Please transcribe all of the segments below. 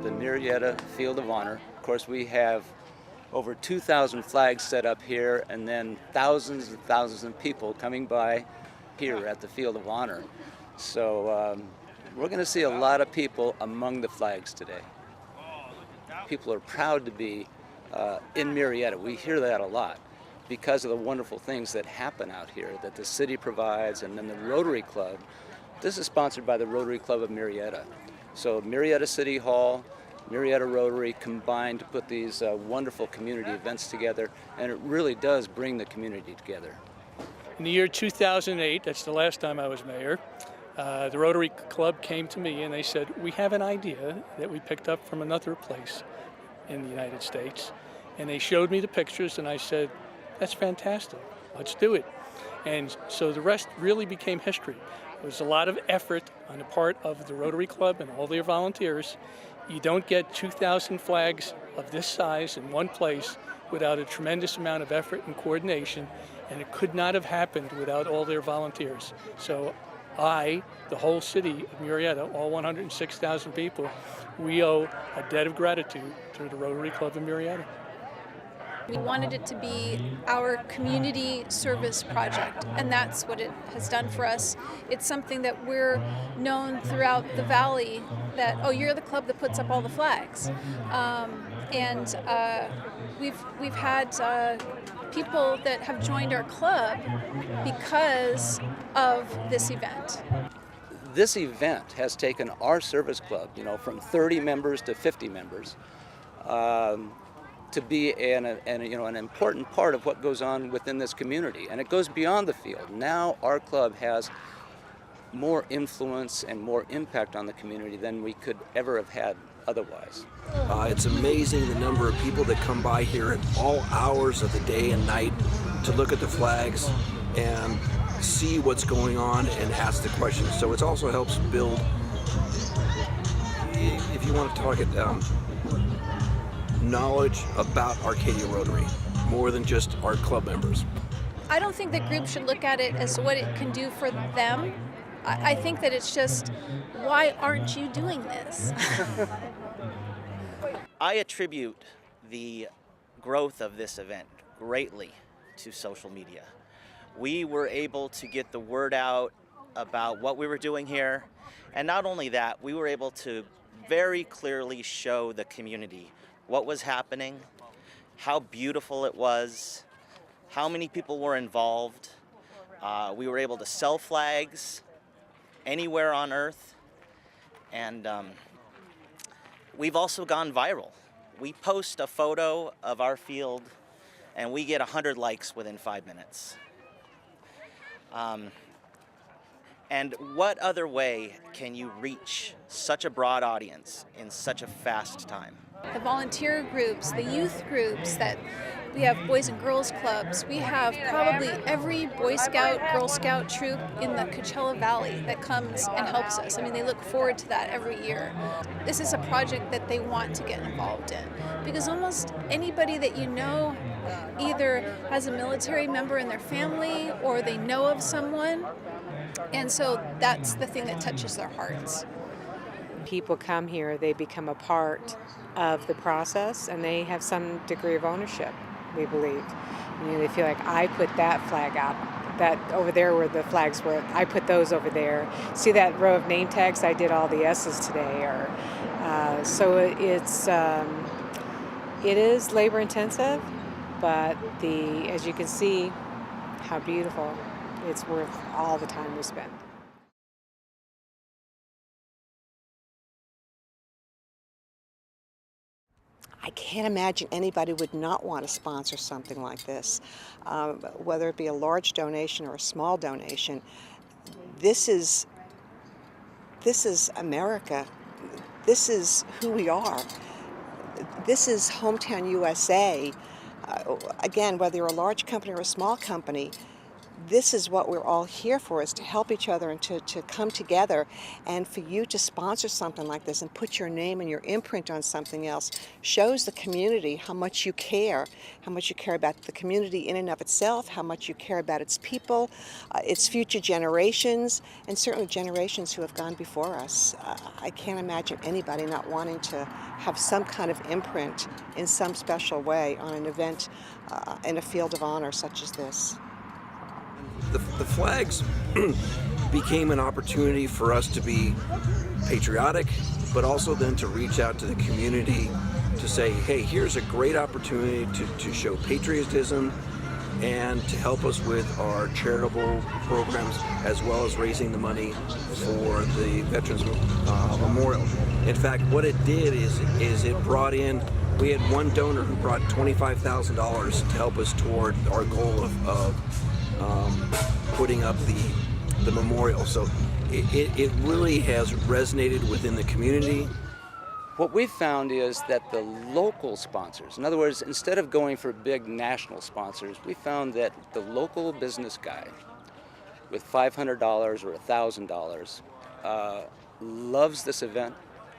The Marietta Field of Honor. Of course, we have over 2,000 flags set up here, and then thousands and thousands of people coming by here at the Field of Honor. So we're going to see a lot of people among the flags today. People are proud to be in Marietta. We hear that a lot because of the wonderful things that happen out here that the city provides, and then the Rotary Club. This is sponsored by the Rotary Club of Marietta. So Marietta City Hall, Marietta Rotary combined to put these wonderful community events together, and it really does bring the community together. In the year 2008, that's the last time I was mayor, the Rotary Club came to me and they said, we have an idea that we picked up from another place in the United States. And they showed me the pictures and I said, that's fantastic, let's do it. And so the rest really became history. There was a lot of effort on the part of the Rotary Club and all their volunteers. You don't get 2,000 flags of this size in one place without a tremendous amount of effort and coordination, and it could not have happened without all their volunteers. So the whole city of Marietta, all 106,000 people, we owe a debt of gratitude to the Rotary Club of Marietta. We wanted it to be our community service project, and that's what it has done for us. It's something that we're known throughout the valley that, oh, you're the club that puts up all the flags. We've had people that have joined our club because of this event. This event has taken our service club, from 30 members to 50 members. To be an important part of what goes on within this community, and it goes beyond the field. Now our club has more influence and more impact on the community than we could ever have had otherwise. It's amazing the number of people that come by here at all hours of the day and night to look at the flags and see what's going on and ask the questions. So it also helps build, if you want to talk it, knowledge about Arcadia Rotary, more than just our club members. I don't think that groups should look at it as what it can do for them. I think that it's just, why aren't you doing this? I attribute the growth of this event greatly to social media. We were able to get the word out about what we were doing here, and not only that, we were able to very clearly show the community what was happening, how beautiful it was, how many people were involved. We were able to sell flags anywhere on earth, and we've also gone viral. We post a photo of our field and we get 100 likes within 5 minutes. And what other way can you reach such a broad audience in such a fast time? The volunteer groups, the youth groups that We have Boys and Girls Clubs. We have probably every Boy Scout, Girl Scout troop in the Coachella Valley that comes and helps us. I mean, they look forward to that every year. This is a project that they want to get involved in because almost anybody that you know either has a military member in their family or they know of someone, and so that's the thing that touches their hearts. People come here, they become a part of the process, and they have some degree of ownership, we believe. You know, they feel like, I put that flag out, that over there where the flags were, I put those over there. See that row of name tags? I did all the S's today. Or so it is labor intensive, but as you can see, how beautiful. It's worth all the time we spend. I can't imagine anybody would not want to sponsor something like this, whether it be a large donation or a small donation. This is America. This is who we are. This is Hometown USA. Again, whether you're a large company or a small company, this is what we're all here for, is to help each other and to come together. And for you to sponsor something like this and put your name and your imprint on something else shows the community how much you care about the community in and of itself, how much you care about its people, its future generations, and certainly generations who have gone before us. I can't imagine anybody not wanting to have some kind of imprint in some special way on an event in a field of honor such as this. The flags became an opportunity for us to be patriotic, but also then to reach out to the community to say, hey, here's a great opportunity to show patriotism and to help us with our charitable programs, as well as raising the money for the Veterans Memorial. In fact, what it did is it brought in, we had one donor who brought $25,000 to help us toward our goal of putting up the memorial. So it really has resonated within the community. What we've found is that the local sponsors, in other words, instead of going for big national sponsors, we found that the local business guy with $500 or $1,000 loves this event,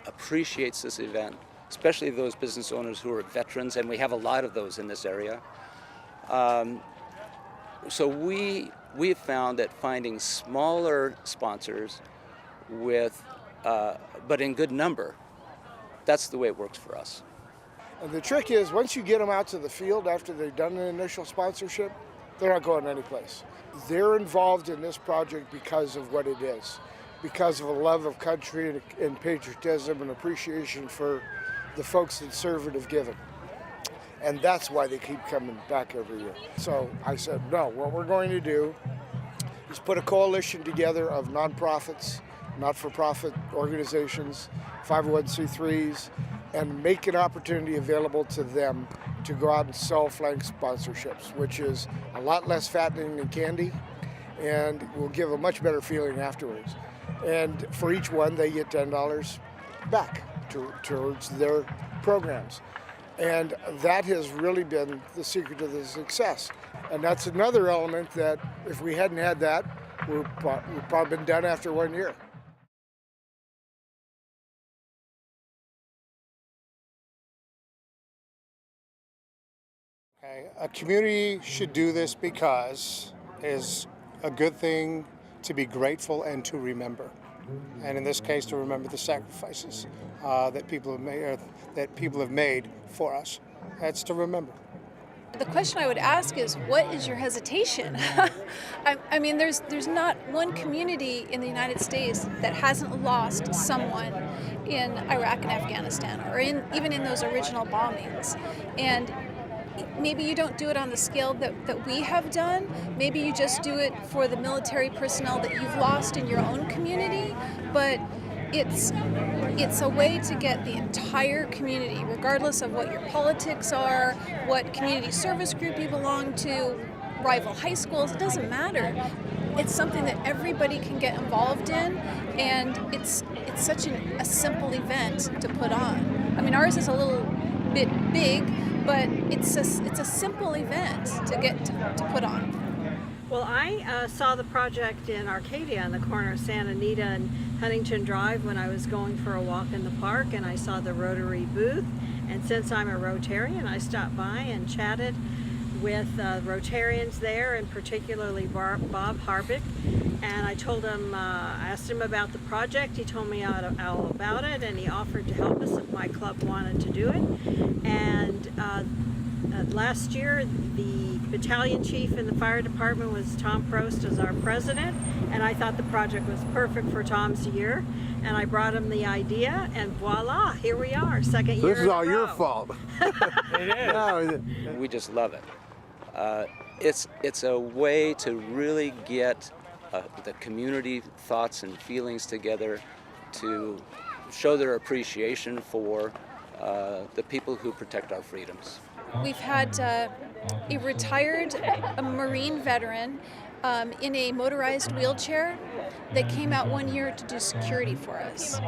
appreciates this event, especially those business owners who are veterans, and we have a lot of those in this area. So we have found that finding smaller sponsors but in good number, that's the way it works for us. And the trick is, once you get them out to the field after they've done an initial sponsorship, they're not going anyplace. They're involved in this project because of what it is, because of a love of country and patriotism and appreciation for the folks that serve and have given. And that's why they keep coming back every year. So I said, no, what we're going to do is put a coalition together of nonprofits, not-for-profit organizations, 501c3s, and make an opportunity available to them to go out and sell flag sponsorships, which is a lot less fattening than candy and will give a much better feeling afterwards. And for each one, they get $10 back towards their programs. And that has really been the secret to the success. And that's another element that if we hadn't had that, we'd probably been done after 1 year. Okay. A community should do this because it's a good thing to be grateful and to remember. And in this case, to remember the sacrifices that people have made for us. That's to remember. The question I would ask is, what is your hesitation? I mean, there's not one community in the United States that hasn't lost someone in Iraq and Afghanistan, or even in those original bombings. And maybe you don't do it on the scale that we have done. Maybe you just do it for the military personnel that you've lost in your own community. But it's a way to get the entire community, regardless of what your politics are, what community service group you belong to, rival high schools, it doesn't matter. It's something that everybody can get involved in, and it's such a simple event to put on. I mean, ours is a little bit big, but it's a simple event to get to put on. Well, I saw the project in Arcadia on the corner of Santa Anita and Huntington Drive when I was going for a walk in the park, and I saw the Rotary booth. And since I'm a Rotarian, I stopped by and chatted with Rotarians there, and particularly Bob Harvick. And I told him, asked him about the project. He told me all about it, and he offered to help us if my club wanted to do it. And last year, the battalion chief in the fire department was Tom Prost as our president, and I thought the project was perfect for Tom's year. And I brought him the idea, and voila, here we are, second year. This is all your fault. It is. No, We just love it. It's a way to really get the community thoughts and feelings together to show their appreciation for the people who protect our freedoms. We've had a retired Marine veteran in a motorized wheelchair that came out one year to do security for us.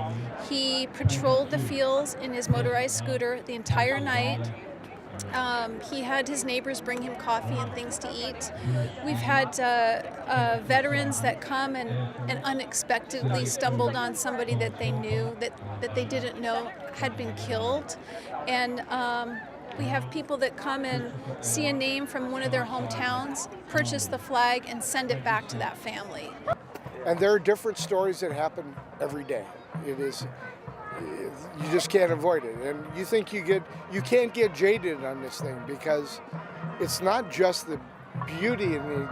He patrolled the fields in his motorized scooter the entire night. He had his neighbors bring him coffee and things to eat. We've had veterans that come and unexpectedly stumbled on somebody that they knew that they didn't know had been killed. And we have people that come and see a name from one of their hometowns, purchase the flag, and send it back to that family. And there are different stories that happen every day. It is, you just can't avoid it. And you think you can't get jaded on this thing, because it's not just the beauty and the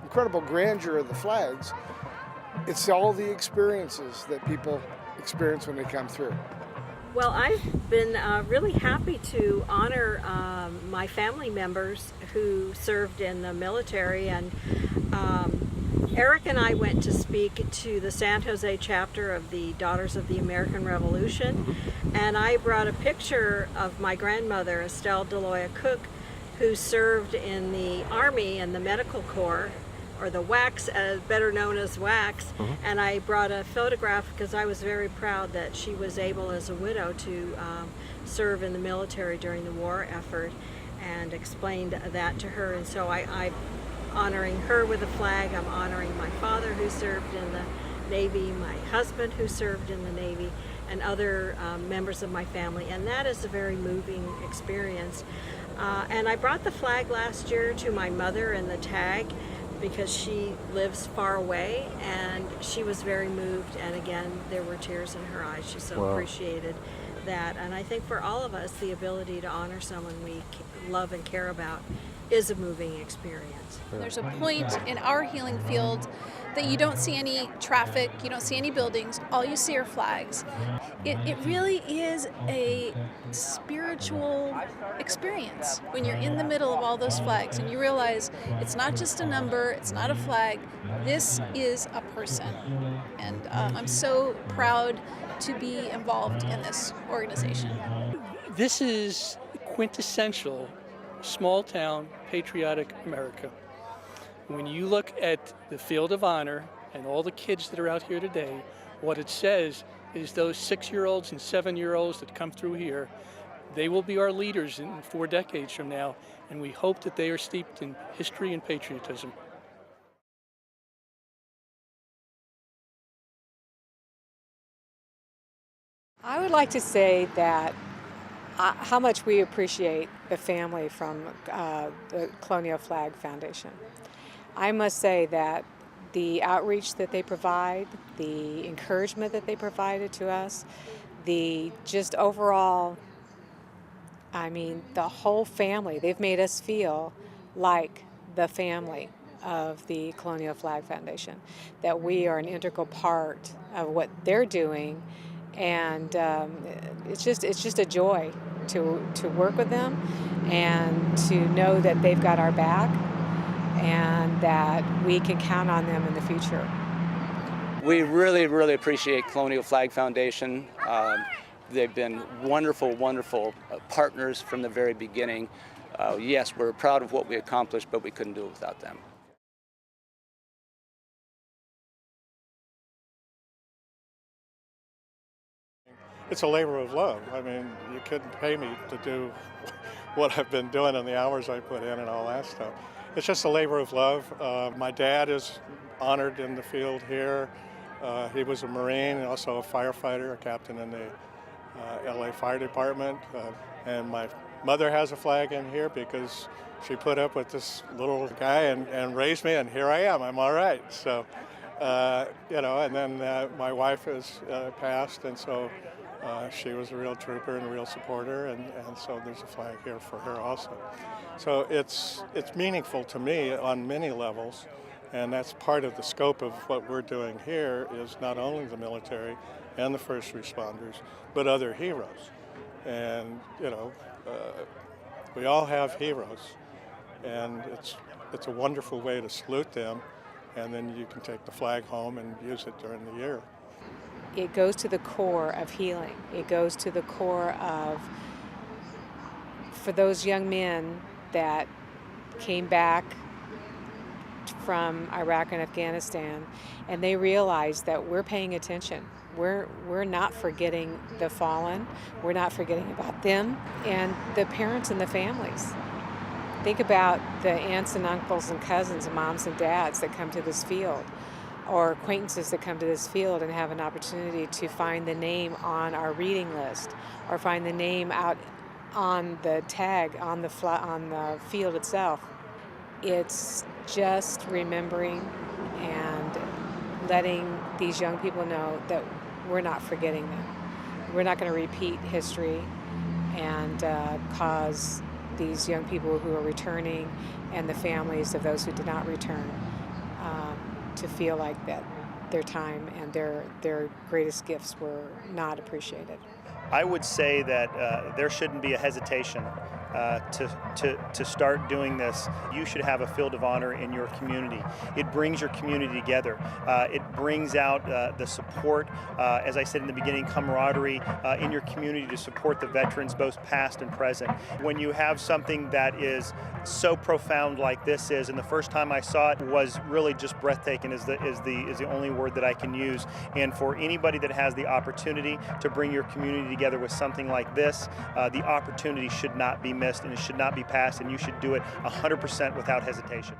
incredible grandeur of the flags. It's all the experiences that people experience when they come through. Well, I've been really happy to honor my family members who served in the military, and Eric and I went to speak to the San Jose chapter of the Daughters of the American Revolution, and I brought a picture of my grandmother, Estelle Deloya Cook, who served in the Army and the Medical Corps, or the WACS, better known as WACS, and I brought a photograph because I was very proud that she was able as a widow to serve in the military during the war effort, and explained that to her. And so I'm honoring her with a flag. I'm honoring my father who served in the Navy, my husband who served in the Navy, and other members of my family, and that is a very moving experience. And I brought the flag last year to my mother and the tag, because she lives far away, and she was very moved, and again there were tears in her eyes. She so appreciated that. And I think for all of us, the ability to honor someone we love and care about is a moving experience. There's a point in our healing field that you don't see any traffic, you don't see any buildings, all you see are flags. It really is a spiritual experience when you're in the middle of all those flags and you realize it's not just a number, it's not a flag, this is a person. And I'm so proud to be involved in this organization. This is quintessential small town patriotic America. When you look at the Field of Honor and all the kids that are out here today, what it says is those 6-year-olds and 7-year-olds that come through here, they will be our leaders in 4 decades from now, and we hope that they are steeped in history and patriotism. I would like to say that how much we appreciate the family from the Colonial Flag Foundation. I must say that the outreach that they provide, the encouragement that they provided to us, the just overall, I mean, the whole family, they've made us feel like the family of the Colonial Flag Foundation, that we are an integral part of what they're doing, and it's just a joy to work with them and to know that they've got our back and that we can count on them in the future. We really, really appreciate Colonial Flag Foundation. They've been wonderful, wonderful partners from the very beginning. Yes, we're proud of what we accomplished, but we couldn't do it without them. It's a labor of love. I mean, you couldn't pay me to do what I've been doing and the hours I put in and all that stuff. It's just a labor of love. My dad is honored in the field here. He was a Marine and also a firefighter, a captain in the LA Fire Department. And my mother has a flag in here because she put up with this little guy and raised me, and here I am. I'm all right. So, and then my wife has passed, and so she was a real trooper and a real supporter, and so there's a flag here for her also. So it's meaningful to me on many levels, and that's part of the scope of what we're doing here is not only the military and the first responders, but other heroes. And, we all have heroes, and it's a wonderful way to salute them, and then you can take the flag home and use it during the year. It goes to the core of healing. It goes to the core of, for those young men that came back from Iraq and Afghanistan, and they realized that we're paying attention. We're not forgetting the fallen. We're not forgetting about them and the parents and the families. Think about the aunts and uncles and cousins and moms and dads that come to this field, or acquaintances that come to this field and have an opportunity to find the name on our reading list, or find the name out on the tag on the field itself. It's just remembering and letting these young people know that we're not forgetting them. We're not going to repeat history and cause these young people who are returning and the families of those who did not return to feel like that their time and their greatest gifts were not appreciated. I would say that there shouldn't be a hesitation to start doing this. You should have a Field of Honor in your community. It brings your community together. It brings out the support, as I said in the beginning, camaraderie in your community to support the veterans, both past and present. When you have something that is so profound like this is, and the first time I saw it was really just breathtaking is the only word that I can use. And for anybody that has the opportunity to bring your community together with something like this, the opportunity should not be missed and it should not be passed, and you should do it 100% without hesitation.